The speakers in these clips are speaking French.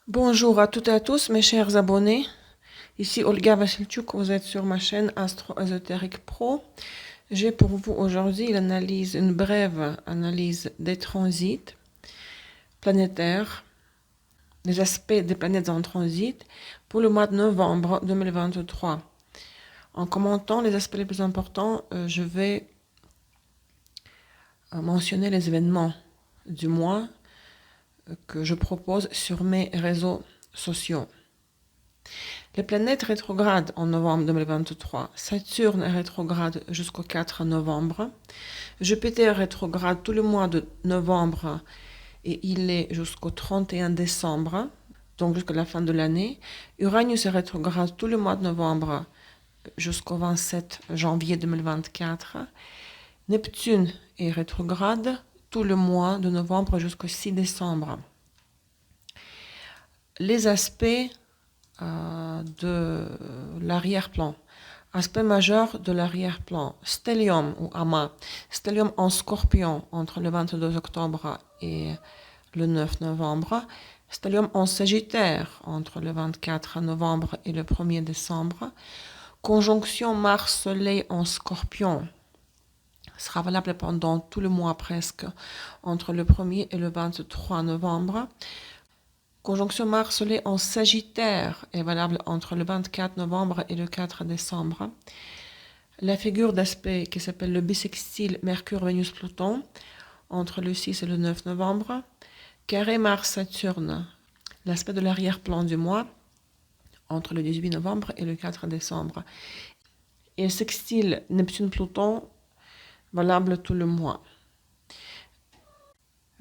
Bonjour à toutes et à tous, mes chers abonnés. Ici Olga Vassilchuk, vous êtes sur ma chaîne Astro Ésotérique Pro. J'ai pour vous aujourd'hui une brève analyse des transits planétaires, des aspects des planètes en transit pour le mois de novembre 2023. En commentant les aspects les plus importants, je vais mentionner les événements du mois que je propose sur mes réseaux sociaux. Les planètes rétrogrades en novembre 2023. Saturne est rétrograde jusqu'au 4 novembre. Jupiter rétrograde tout le mois de novembre et il est jusqu'au 31 décembre, donc jusqu'à la fin de l'année. Uranus est rétrograde tout le mois de novembre jusqu'au 27 janvier 2024. Neptune est rétrograde tout le mois de novembre jusqu'au 6 décembre. Les aspects de l'arrière-plan. Aspect majeur de l'arrière-plan. Stellium ou Ama. Stellium en scorpion entre le 22 octobre et le 9 novembre. Stellium en sagittaire entre le 24 novembre et le 1er décembre. Conjonction Mars-Soleil en scorpion sera valable pendant tout le mois presque entre le 1er et le 23 novembre. Conjonction Mars-Soleil en Sagittaire est valable entre le 24 novembre et le 4 décembre. La figure d'aspect qui s'appelle le bissextile Mercure-Vénus-Pluton entre le 6 et le 9 novembre. Carré Mars-Saturne, l'aspect de l'arrière-plan du mois entre le 18 novembre et le 4 décembre. Et le sextile Neptune-Pluton valable tout le mois.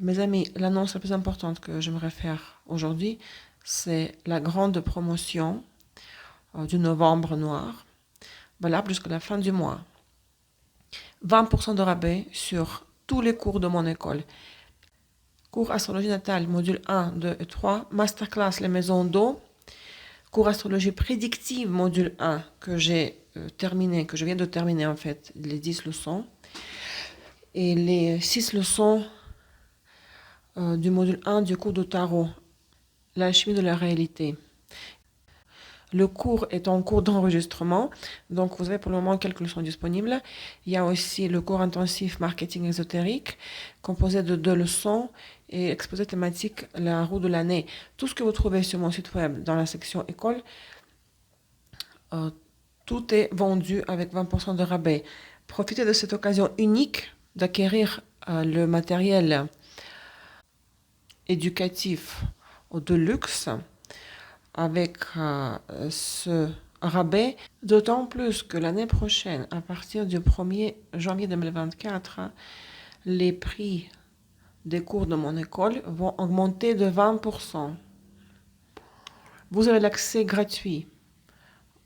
Mes amis, l'annonce la plus importante que j'aimerais faire aujourd'hui, c'est la grande promotion du novembre noir, valable jusqu'à la fin du mois. 20% de rabais sur tous les cours de mon école. Cours astrologie natale, module 1, 2 et 3. Masterclass, les maisons d'eau. Cours astrologie prédictive, module 1, que j'ai terminé, que je viens de terminer en fait, les 10 leçons. Et les 6 leçons du module 1 du cours de tarot, l'alchimie de la réalité. Le cours est en cours d'enregistrement, donc vous avez pour le moment quelques leçons disponibles. Il y a aussi le cours intensif marketing ésotérique, composé de 2 leçons et exposé thématique la roue de l'année. Tout ce que vous trouvez sur mon site web dans la section école, tout est vendu avec 20% de rabais. Profitez de cette occasion unique d'acquérir le matériel éducatif de luxe avec ce rabais, d'autant plus que l'année prochaine, à partir du 1er janvier 2024, les prix des cours de mon école vont augmenter de 20%. Vous avez l'accès gratuit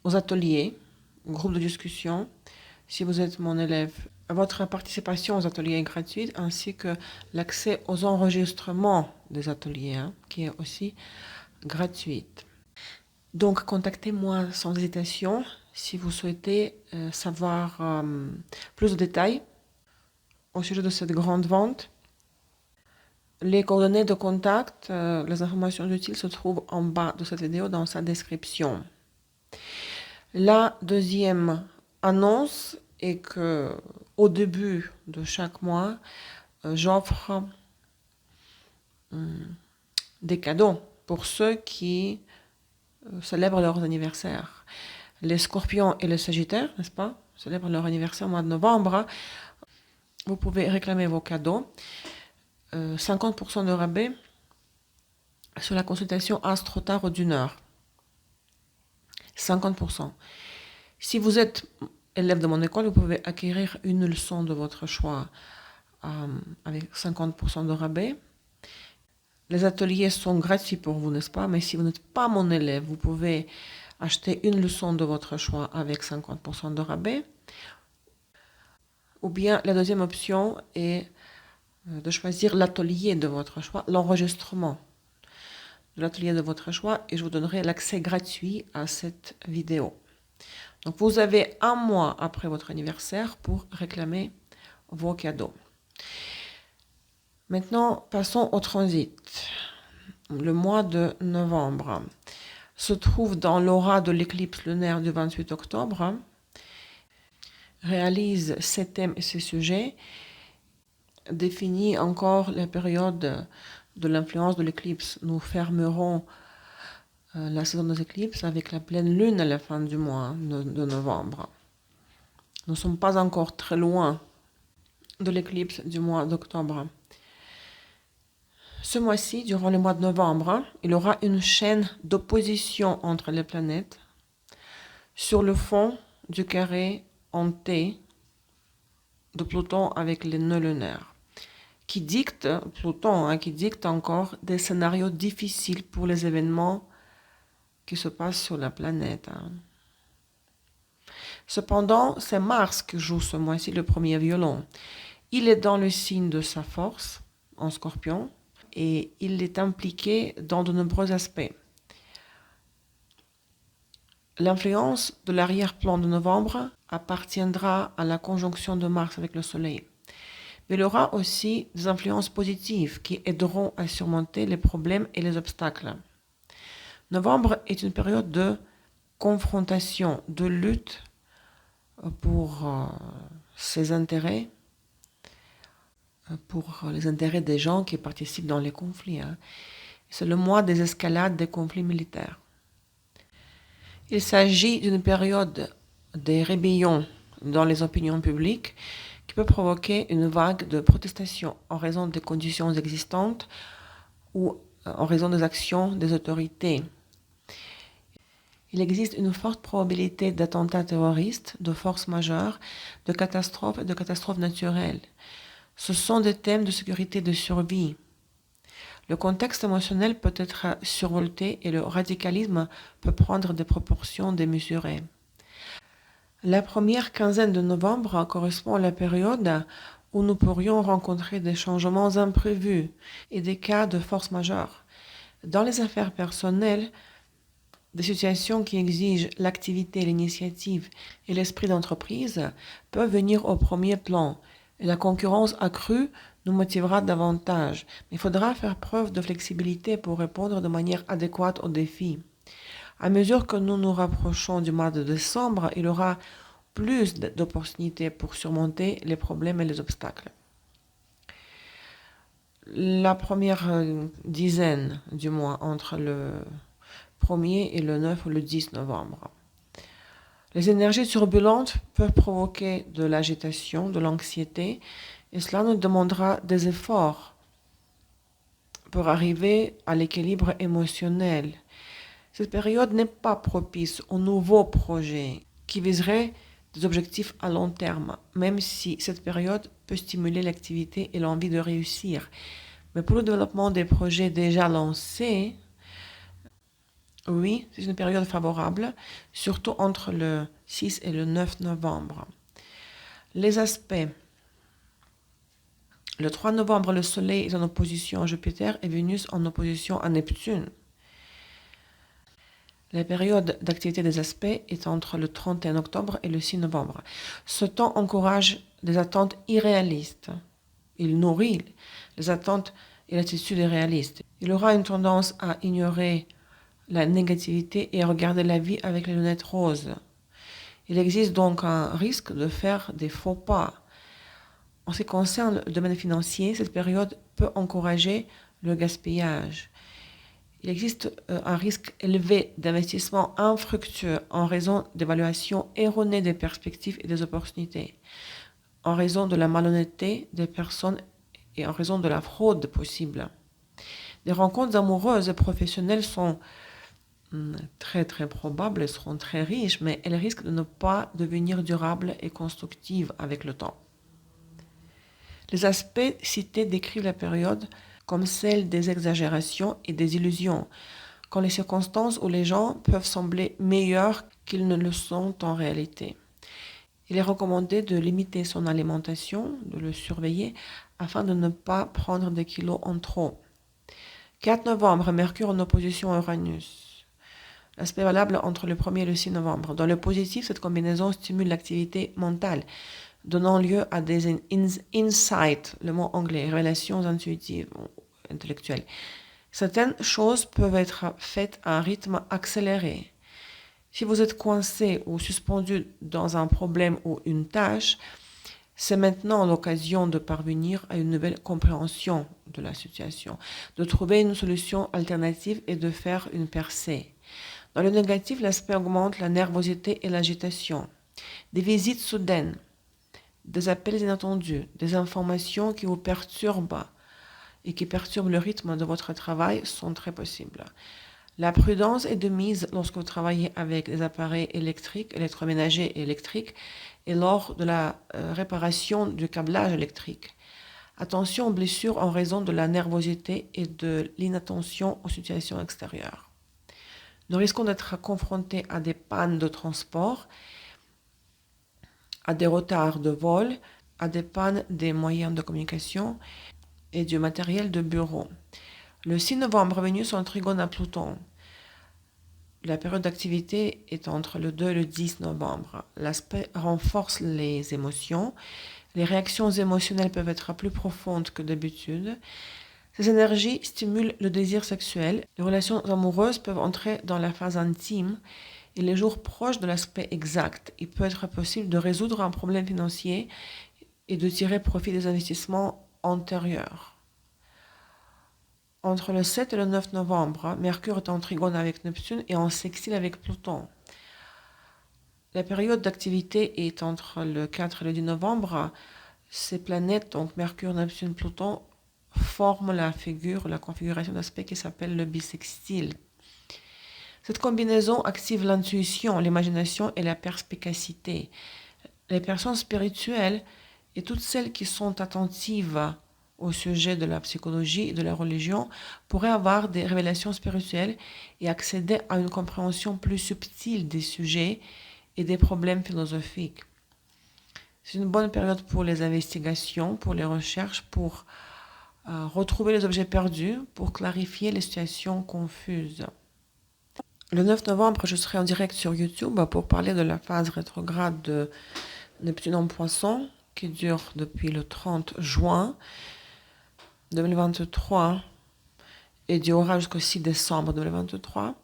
aux ateliers, aux groupes de discussion, si vous êtes mon élève. Votre participation aux ateliers est gratuite, ainsi que l'accès aux enregistrements des ateliers, qui est aussi gratuite. Donc, contactez-moi sans hésitation si vous souhaitez savoir plus de détails au sujet de cette grande vente. Les coordonnées de contact, les informations utiles se trouvent en bas de cette vidéo dans sa description. La deuxième annonce est que au début de chaque mois, j'offre des cadeaux pour ceux qui célèbrent leurs anniversaires. Les Scorpions et les Sagittaires, n'est-ce pas, célèbrent leur anniversaire au mois de novembre. Vous pouvez réclamer vos cadeaux. 50% de rabais sur la consultation Astro Tarot d'une heure. 50%. Si vous êtes élève de mon école, vous pouvez acquérir une leçon de votre choix avec 50% de rabais. Les ateliers sont gratuits pour vous, n'est-ce pas? Mais si vous n'êtes pas mon élève, vous pouvez acheter une leçon de votre choix avec 50% de rabais. Ou bien la deuxième option est de choisir l'atelier de votre choix, l'enregistrement de l'atelier de votre choix, et je vous donnerai l'accès gratuit à cette vidéo. Donc vous avez un mois après votre anniversaire pour réclamer vos cadeaux. Maintenant, passons au transit. le mois de novembre, se trouve dans l'aura de l'éclipse lunaire du 28 octobre, réalise ses thèmes et ses sujets, définit encore la période de l'influence de l'éclipse. Nous fermerons la saison des éclipses avec la pleine lune à la fin du mois de novembre. Nous ne sommes pas encore très loin de l'éclipse du mois d'octobre. Ce mois-ci, durant le mois de novembre, il y aura une chaîne d'opposition entre les planètes sur le fond du carré en T de Pluton avec les nœuds lunaires, qui dicte encore des scénarios difficiles pour les événements qui se passent sur la planète. Cependant, c'est Mars qui joue ce mois-ci le premier violon. Il est dans le signe de sa force, en Scorpion, et il est impliqué dans de nombreux aspects. L'influence de l'arrière-plan de novembre appartiendra à la conjonction de Mars avec le Soleil. Mais il y aura aussi des influences positives qui aideront à surmonter les problèmes et les obstacles. Novembre est une période de confrontation, de lutte pour ses intérêts, pour les intérêts des gens qui participent dans les conflits. C'est le mois des escalades des conflits militaires. Il s'agit d'une période des rébellions dans les opinions publiques qui peut provoquer une vague de protestations en raison des conditions existantes ou en raison des actions des autorités. Il existe une forte probabilité d'attentats terroristes, de force majeure, de catastrophes et de catastrophes naturelles. Ce sont des thèmes de sécurité et de survie. Le contexte émotionnel peut être survolté et le radicalisme peut prendre des proportions démesurées. La première quinzaine de novembre correspond à la période où nous pourrions rencontrer des changements imprévus et des cas de force majeure. Dans les affaires personnelles, des situations qui exigent l'activité, l'initiative et l'esprit d'entreprise peuvent venir au premier plan. Et la concurrence accrue nous motivera davantage. Mais il faudra faire preuve de flexibilité pour répondre de manière adéquate aux défis. À mesure que nous nous rapprochons du mois de décembre, il y aura plus d'opportunités pour surmonter les problèmes et les obstacles. La première dizaine du mois, entre le 1er et le 9 ou le 10 novembre. Les énergies turbulentes peuvent provoquer de l'agitation, de l'anxiété, et cela nous demandera des efforts pour arriver à l'équilibre émotionnel. Cette période n'est pas propice aux nouveaux projets qui viseraient des objectifs à long terme, même si cette période peut stimuler l'activité et l'envie de réussir. Mais pour le développement des projets déjà lancés, oui, c'est une période favorable, surtout entre le 6 et le 9 novembre. Les aspects. Le 3 novembre, le Soleil est en opposition à Jupiter et Vénus en opposition à Neptune. La période d'activité des aspects est entre le 31 octobre et le 6 novembre. Ce temps encourage des attentes irréalistes. Il nourrit les attentes et l'attitude irréaliste. Il aura une tendance à ignorer la négativité et à regarder la vie avec les lunettes roses. Il existe donc un risque de faire des faux pas. En ce qui concerne le domaine financier, cette période peut encourager le gaspillage. Il existe un risque élevé d'investissement infructueux en raison d'évaluations erronées des perspectives et des opportunités, en raison de la malhonnêteté des personnes et en raison de la fraude possible. Des rencontres amoureuses et professionnelles sont très très probables, elles seront très riches, mais elles risquent de ne pas devenir durables et constructives avec le temps. Les aspects cités décrivent la période comme celle des exagérations et des illusions, quand les circonstances où les gens peuvent sembler meilleurs qu'ils ne le sont en réalité. Il est recommandé de limiter son alimentation, de le surveiller, afin de ne pas prendre des kilos en trop. 4 novembre, Mercure en opposition à Uranus. L'aspect valable entre le 1er et le 6 novembre. Dans le positif, cette combinaison stimule l'activité mentale, donnant lieu à des insights, le mot anglais, révélations intuitives, intellectuelles. Certaines choses peuvent être faites à un rythme accéléré. Si vous êtes coincé ou suspendu dans un problème ou une tâche, c'est maintenant l'occasion de parvenir à une nouvelle compréhension de la situation, de trouver une solution alternative et de faire une percée. Dans le négatif, l'aspect augmente la nervosité et l'agitation. Des visites soudaines, des appels inattendus, des informations qui vous perturbent et qui perturbent le rythme de votre travail sont très possibles. La prudence est de mise lorsque vous travaillez avec des appareils électriques, électroménagers et électriques et lors de la réparation du câblage électrique. Attention aux blessures en raison de la nervosité et de l'inattention aux situations extérieures. Nous risquons d'être confrontés à des pannes de transport, à des retards de vol, à des pannes des moyens de communication et du matériel de bureau. Le 6 novembre venu sur un trigone à Pluton. La période d'activité est entre le 2 et le 10 novembre. L'aspect renforce les émotions. Les réactions émotionnelles peuvent être plus profondes que d'habitude. Ces énergies stimulent le désir sexuel. Les relations amoureuses peuvent entrer dans la phase intime et les jours proches de l'aspect exact. Il peut être possible de résoudre un problème financier et de tirer profit des investissements antérieurs. Entre le 7 et le 9 novembre, Mercure est en trigone avec Neptune et en sextile avec Pluton. La période d'activité est entre le 4 et le 10 novembre. Ces planètes, donc Mercure, Neptune, Pluton, forment la configuration d'aspect qui s'appelle le bisextile. Cette combinaison active l'intuition, l'imagination et la perspicacité. Les personnes spirituelles et toutes celles qui sont attentives au sujet de la psychologie et de la religion pourraient avoir des révélations spirituelles et accéder à une compréhension plus subtile des sujets et des problèmes philosophiques. C'est une bonne période pour les investigations, pour les recherches, pour retrouver les objets perdus, pour clarifier les situations confuses. Le 9 novembre, je serai en direct sur YouTube pour parler de la phase rétrograde de Neptune en Poisson qui dure depuis le 30 juin 2023 et durera jusqu'au 6 décembre 2023.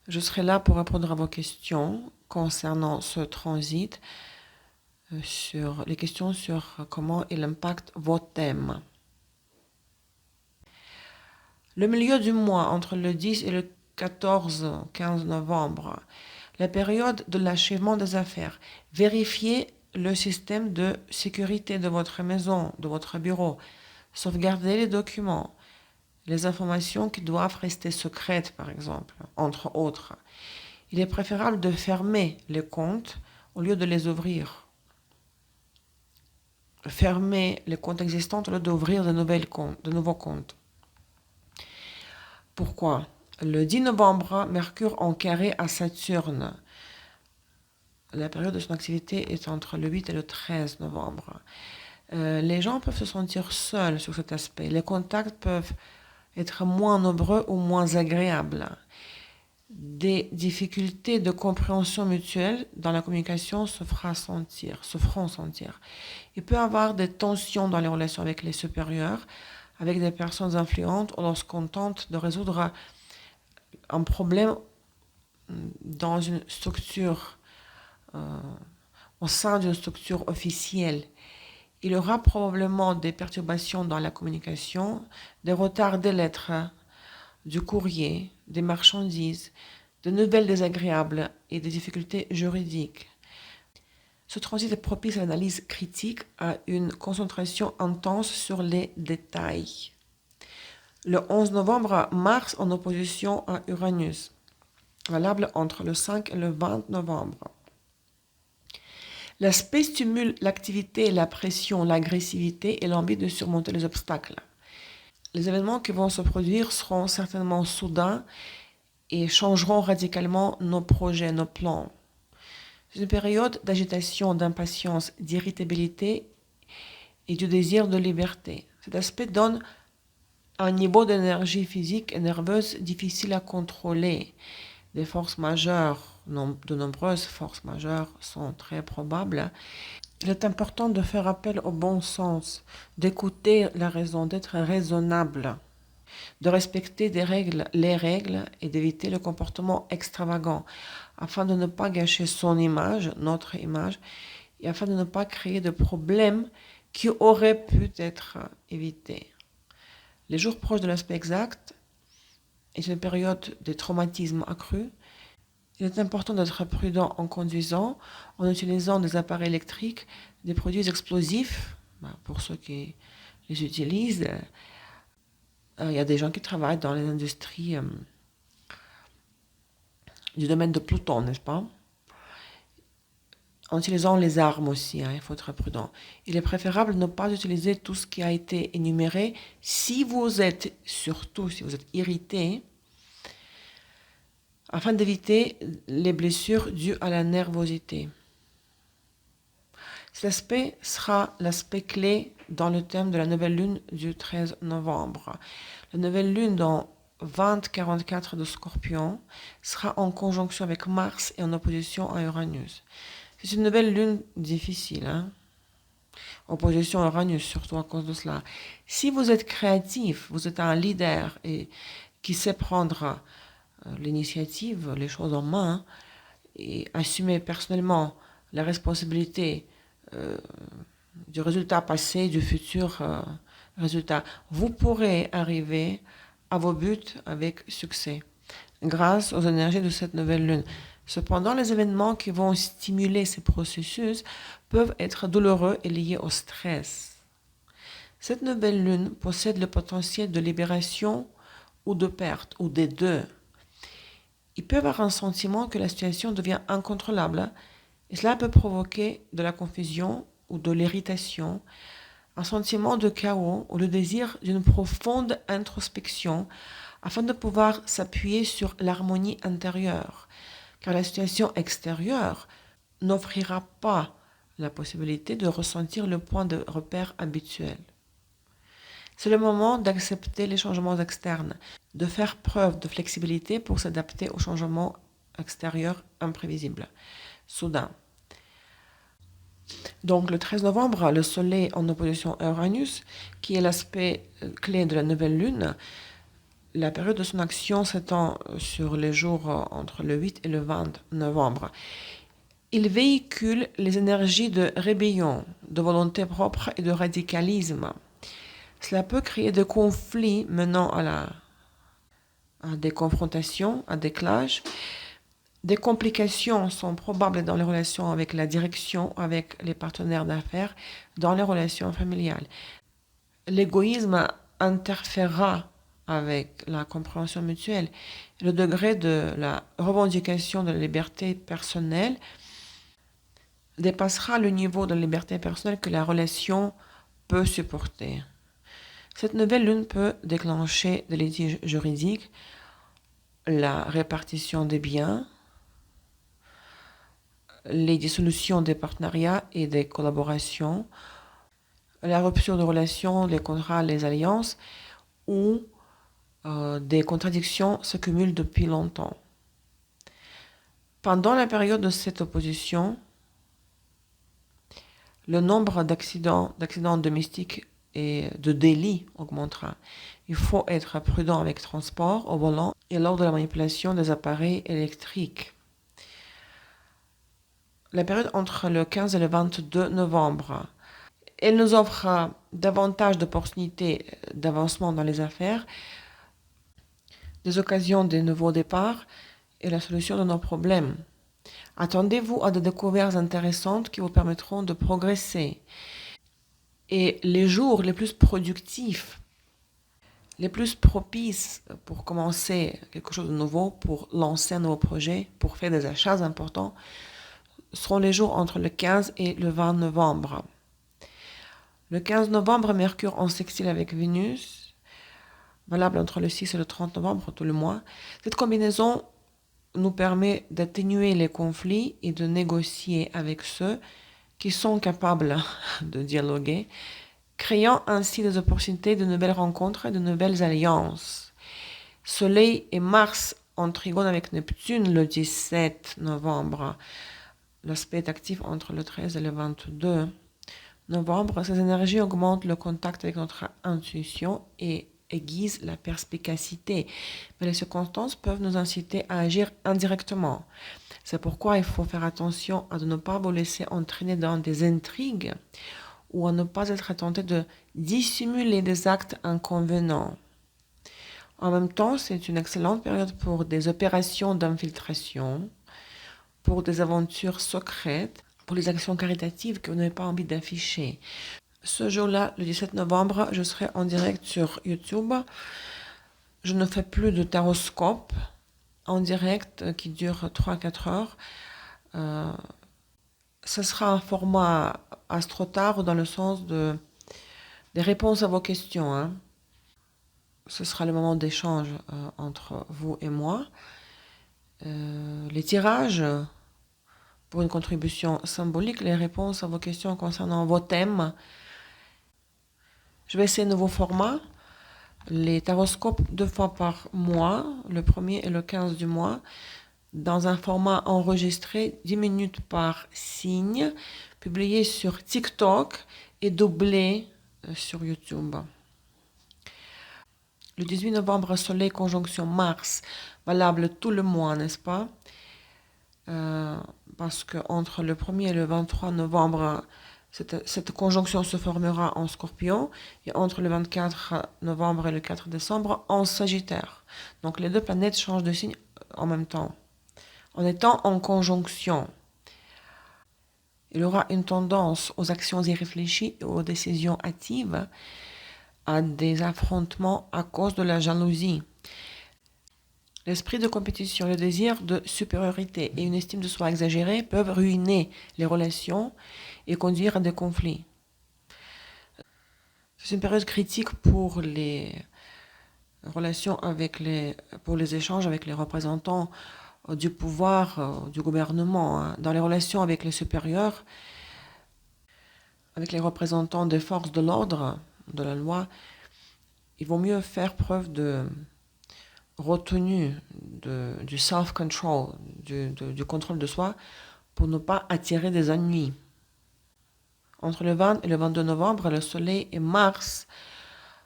Je serai là pour répondre à vos questions concernant ce transit, sur les questions sur comment il impacte vos thèmes. Le milieu du mois, entre le 10 et le 14-15 novembre, la période de l'achèvement des affaires. Vérifiez le système de sécurité de votre maison, de votre bureau. Sauvegardez les documents, les informations qui doivent rester secrètes, par exemple, entre autres. Il est préférable de fermer les comptes au lieu de les ouvrir. Fermer les comptes existants au lieu d'ouvrir de nouveaux comptes. Pourquoi ? Le 10 novembre, Mercure en carré à Saturne. La période de son activité est entre le 8 et le 13 novembre. Les gens peuvent se sentir seuls sur cet aspect. Les contacts peuvent être moins nombreux ou moins agréables. Des difficultés de compréhension mutuelle dans la communication se feront sentir. Il peut y avoir des tensions dans les relations avec les supérieurs, avec des personnes influentes, ou lorsqu'on tente de résoudre un problème dans une structure, au sein d'une structure officielle. Il y aura probablement des perturbations dans la communication, des retards des lettres, du courrier, des marchandises, de nouvelles désagréables et des difficultés juridiques. Ce transit est propice à l'analyse critique, à une concentration intense sur les détails. Le 11 novembre, Mars en opposition à Uranus, valable entre le 5 et le 20 novembre. L'aspect stimule l'activité, la pression, l'agressivité et l'envie de surmonter les obstacles. Les événements qui vont se produire seront certainement soudains et changeront radicalement nos projets, nos plans. C'est une période d'agitation, d'impatience, d'irritabilité et du désir de liberté. Cet aspect donne un niveau d'énergie physique et nerveuse difficile à contrôler. Des forces majeures, de nombreuses forces majeures sont très probables. Il est important de faire appel au bon sens, d'écouter la raison, d'être raisonnable. de respecter les règles et d'éviter le comportement extravagant afin de ne pas gâcher son image, notre image, et afin de ne pas créer de problèmes qui auraient pu être évités. Les jours proches de l'aspect exact est une période de traumatisme accru. Il est important d'être prudent en conduisant, en utilisant des appareils électriques, des produits explosifs, pour ceux qui les utilisent. Il y a des gens qui travaillent dans les industries du domaine de Pluton, n'est-ce pas? En utilisant les armes aussi, il faut être prudent. Il est préférable de ne pas utiliser tout ce qui a été énuméré surtout si vous êtes irrité, afin d'éviter les blessures dues à la nervosité. Cet aspect sera l'aspect clé dans le thème de la nouvelle lune du 13 novembre. La nouvelle lune dans 2044 de Scorpion sera en conjonction avec Mars et en opposition à Uranus. C'est une nouvelle lune difficile, opposition à Uranus, surtout à cause de cela. Si vous êtes créatif, vous êtes un leader et qui sait prendre l'initiative, les choses en main, et assumer personnellement la responsabilité du résultat passé, du futur résultat, vous pourrez arriver à vos buts avec succès grâce aux énergies de cette nouvelle lune. Cependant, les événements qui vont stimuler ces processus peuvent être douloureux et liés au stress. Cette nouvelle lune possède le potentiel de libération ou de perte, ou des deux. Il peut y avoir un sentiment que la situation devient incontrôlable et cela peut provoquer de la confusion ou de l'irritation, un sentiment de chaos ou le désir d'une profonde introspection afin de pouvoir s'appuyer sur l'harmonie intérieure, car la situation extérieure n'offrira pas la possibilité de ressentir le point de repère habituel. C'est le moment d'accepter les changements externes, de faire preuve de flexibilité pour s'adapter aux changements extérieurs imprévisibles, soudains. Donc le 13 novembre, le Soleil en opposition à Uranus, qui est l'aspect clé de la nouvelle lune, la période de son action s'étend sur les jours entre le 8 et le 20 novembre. Il véhicule les énergies de rébellion, de volonté propre et de radicalisme. Cela peut créer des conflits menant à des confrontations, à des clashs. Des complications sont probables dans les relations avec la direction, avec les partenaires d'affaires, dans les relations familiales. L'égoïsme interférera avec la compréhension mutuelle. Le degré de la revendication de la liberté personnelle dépassera le niveau de liberté personnelle que la relation peut supporter. Cette nouvelle lune peut déclencher des litiges juridiques, la répartition des biens, les dissolutions des partenariats et des collaborations, la rupture de relations, les contrats, les alliances, ou des contradictions se cumulent depuis longtemps. Pendant la période de cette opposition, le nombre d'accidents domestiques et de délits augmentera. Il faut être prudent avec transport au volant et lors de la manipulation des appareils électriques. La période entre le 15 et le 22 novembre, elle nous offre davantage d'opportunités d'avancement dans les affaires, des occasions de nouveaux départs et la solution de nos problèmes. Attendez-vous à des découvertes intéressantes qui vous permettront de progresser. Et les jours les plus productifs, les plus propices pour commencer quelque chose de nouveau, pour lancer un nouveau projet, pour faire des achats importants, seront les jours entre le 15 et le 20 novembre. Le 15 novembre, Mercure en sextile avec Vénus, valable entre le 6 et le 30 novembre, tout le mois. Cette combinaison nous permet d'atténuer les conflits et de négocier avec ceux qui sont capables de dialoguer, créant ainsi des opportunités de nouvelles rencontres et de nouvelles alliances. Soleil et Mars en trigone avec Neptune le 17 novembre. L'aspect est actif entre le 13 et le 22 novembre. Ces énergies augmentent le contact avec notre intuition et aiguise la perspicacité, mais les circonstances peuvent nous inciter à agir indirectement. C'est pourquoi il faut faire attention à ne pas vous laisser entraîner dans des intrigues ou à ne pas être tenté de dissimuler des actes inconvenants. En même temps, c'est une excellente période pour des opérations d'infiltration, pour des aventures secrètes, pour les actions caritatives que vous n'avez pas envie d'afficher. Ce jour-là, le 17 novembre, je serai en direct sur YouTube. Je ne fais plus de taroscope en direct qui dure 3-4 heures. Ce sera un format astrotar dans le sens des réponses à vos questions. Hein. Ce sera le moment d'échange entre vous et moi. Les tirages pour une contribution symbolique, les réponses à vos questions concernant vos thèmes. Je vais essayer un nouveau format. Les taroscopes 2 fois par mois, le 1er et le 15 du mois, dans un format enregistré 10 minutes par signe, publié sur TikTok et doublé sur YouTube. Le 18 novembre, Soleil conjonction Mars, valable tout le mois, n'est-ce pas? Parce qu'entre le 1er et le 23 novembre, cette conjonction se formera en Scorpion et entre le 24 novembre et le 4 décembre en Sagittaire. Donc les deux planètes changent de signe en même temps. En étant en conjonction, il aura une tendance aux actions irréfléchies et aux décisions hâtives, à des affrontements à cause de la jalousie. L'esprit de compétition, le désir de supériorité et une estime de soi exagérée peuvent ruiner les relations et conduire à des conflits. C'est une période critique pour les relations pour les échanges avec les représentants du pouvoir, du gouvernement, hein. Dans les relations avec les supérieurs, avec les représentants des forces de l'ordre, de la loi, il vaut mieux faire preuve de retenue, du self-control, du contrôle de soi, pour ne pas attirer des ennuis. Entre le 20 et le 22 novembre, le Soleil et Mars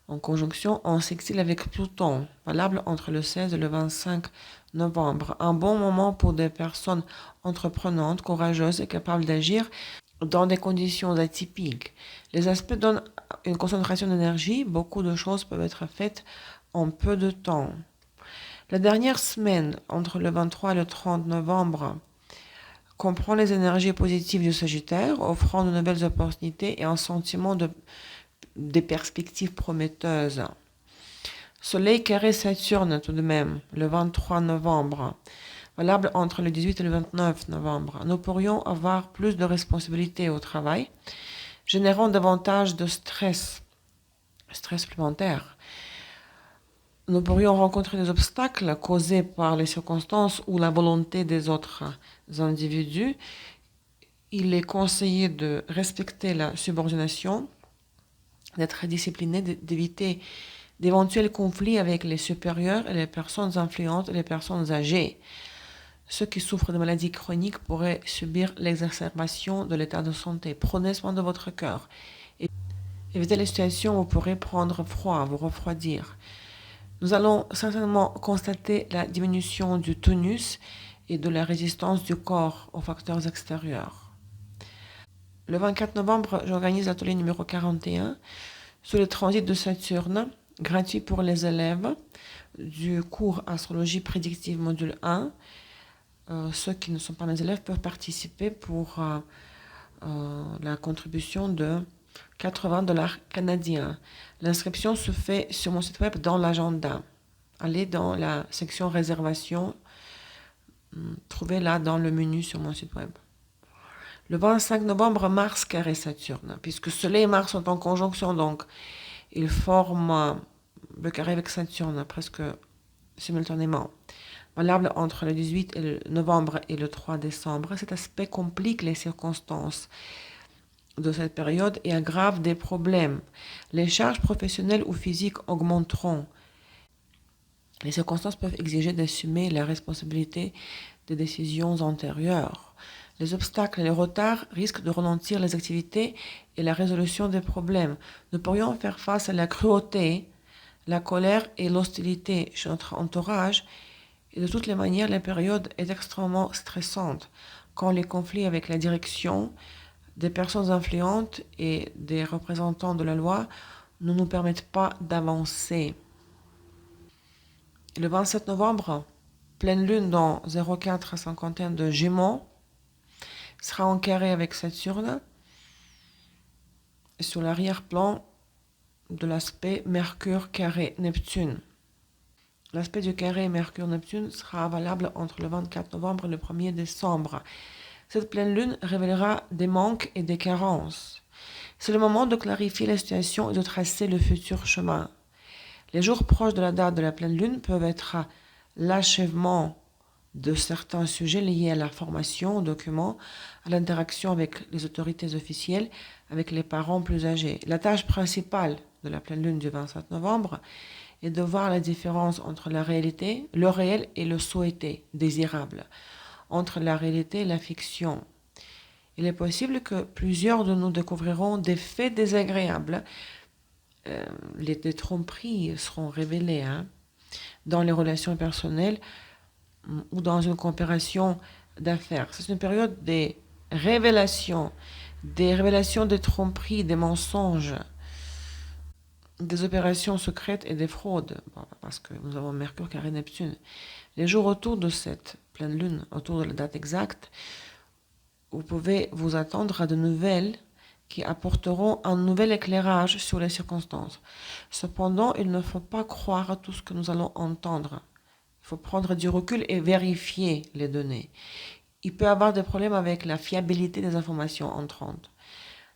en conjonction en sextile avec Pluton, valable entre le 16 et le 25 novembre. Un bon moment pour des personnes entreprenantes, courageuses et capables d'agir dans des conditions atypiques. Les aspects donnent une concentration d'énergie, beaucoup de choses peuvent être faites en peu de temps. La dernière semaine, entre le 23 et le 30 novembre, comprend les énergies positives du Sagittaire, offrant de nouvelles opportunités et un sentiment des perspectives prometteuses. Soleil carré Saturne tout de même, le 23 novembre, valable entre le 18 et le 29 novembre. Nous pourrions avoir plus de responsabilités au travail, générant davantage de stress supplémentaire. Nous pourrions rencontrer des obstacles causés par les circonstances ou la volonté des autres individus. Il est conseillé de respecter la subordination, d'être discipliné, d'éviter d'éventuels conflits avec les supérieurs et les personnes influentes et les personnes âgées. Ceux qui souffrent de maladies chroniques pourraient subir l'exacerbation de l'état de santé. Prenez soin de votre cœur. Évitez les situations où vous pourrez prendre froid, vous refroidir. Nous allons certainement constater la diminution du tonus et de la résistance du corps aux facteurs extérieurs. Le 24 novembre, j'organise l'atelier numéro 41 sur le transit de Saturne, gratuit pour les élèves du cours Astrologie prédictive module 1. Ceux qui ne sont pas mes élèves peuvent participer pour la contribution de 80 $ canadiens. L'inscription se fait sur mon site web dans l'agenda. Allez dans la section réservation, trouvez-la dans le menu sur mon site web. Le 25 novembre, Mars carré Saturne, puisque Soleil et Mars sont en conjonction, donc ils forment le carré avec Saturne presque simultanément. Valable entre le 18 novembre et le 3 décembre, cet aspect complique les circonstances de cette période et aggrave des problèmes. Les charges professionnelles ou physiques augmenteront. Les circonstances peuvent exiger d'assumer la responsabilité des décisions antérieures. Les obstacles et les retards risquent de ralentir les activités et la résolution des problèmes. Nous pourrions faire face à la cruauté la colère et l'hostilité chez notre entourage. Et de toutes les manières, la période est extrêmement stressante quand les conflits avec la direction, des personnes influentes et des représentants de la loi ne nous permettent pas d'avancer. Le 27 novembre, pleine lune dans 0451 de Gémeaux, sera en carré avec Saturne sur l'arrière-plan de l'aspect Mercure carré Neptune. L'aspect du carré Mercure-Neptune sera valable entre le 24 novembre et le 1er décembre. Cette pleine lune révélera des manques et des carences. C'est le moment de clarifier la situation et de tracer le futur chemin. Les jours proches de la date de la pleine lune peuvent être l'achèvement de certains sujets liés à la formation, aux documents, à l'interaction avec les autorités officielles, avec les parents plus âgés. La tâche principale de la pleine lune du 27 novembre est de voir la différence entre la réalité, le réel et le souhaité, désirable, entre la réalité et la fiction. Il est possible que plusieurs de nous découvriront des faits désagréables. Les tromperies seront révélées dans les relations personnelles ou dans une coopération d'affaires. C'est une période des révélations des tromperies, des mensonges, des opérations secrètes et des fraudes, parce que nous avons Mercure carré Neptune. Les jours autour de cette pleine lune, autour de la date exacte, vous pouvez vous attendre à de nouvelles qui apporteront un nouvel éclairage sur les circonstances. Cependant, il ne faut pas croire à tout ce que nous allons entendre. Il faut prendre du recul et vérifier les données. Il peut y avoir des problèmes avec la fiabilité des informations entrantes.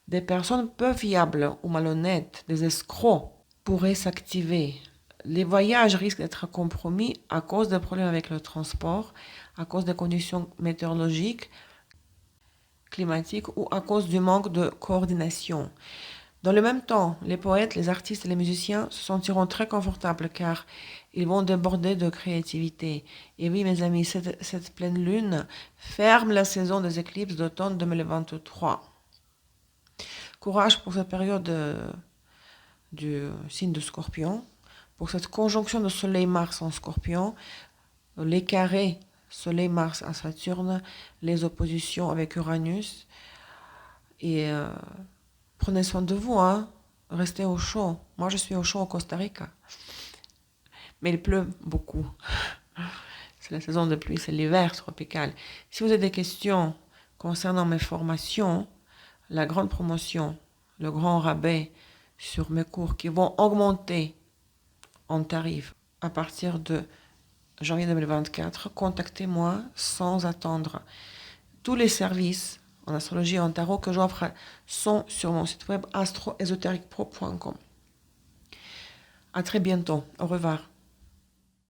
Des personnes peu fiables ou malhonnêtes, des escrocs, pourraient s'activer. Les voyages risquent d'être compromis à cause des problèmes avec le transport, à cause des conditions météorologiques, climatiques ou à cause du manque de coordination. Dans le même temps, les poètes, les artistes et les musiciens se sentiront très confortables car ils vont déborder de créativité. Et oui, mes amis, cette pleine lune ferme la saison des éclipses d'automne 2023. Courage pour cette période du signe de Scorpion, pour cette conjonction de Soleil-Mars en Scorpion, les carrés Soleil-Mars à Saturne, les oppositions avec Uranus. Et prenez soin de vous, restez au chaud. Moi, je suis au chaud au Costa Rica. Mais il pleut beaucoup. C'est la saison de pluie, c'est l'hiver tropical. Si vous avez des questions concernant mes formations, la grande promotion, le grand rabais sur mes cours qui vont augmenter en tarif à partir de janvier 2024, contactez-moi sans attendre. Tous les services en astrologie et en tarot que j'offre sont sur mon site web astroésotéricpro.com. À très bientôt. Au revoir.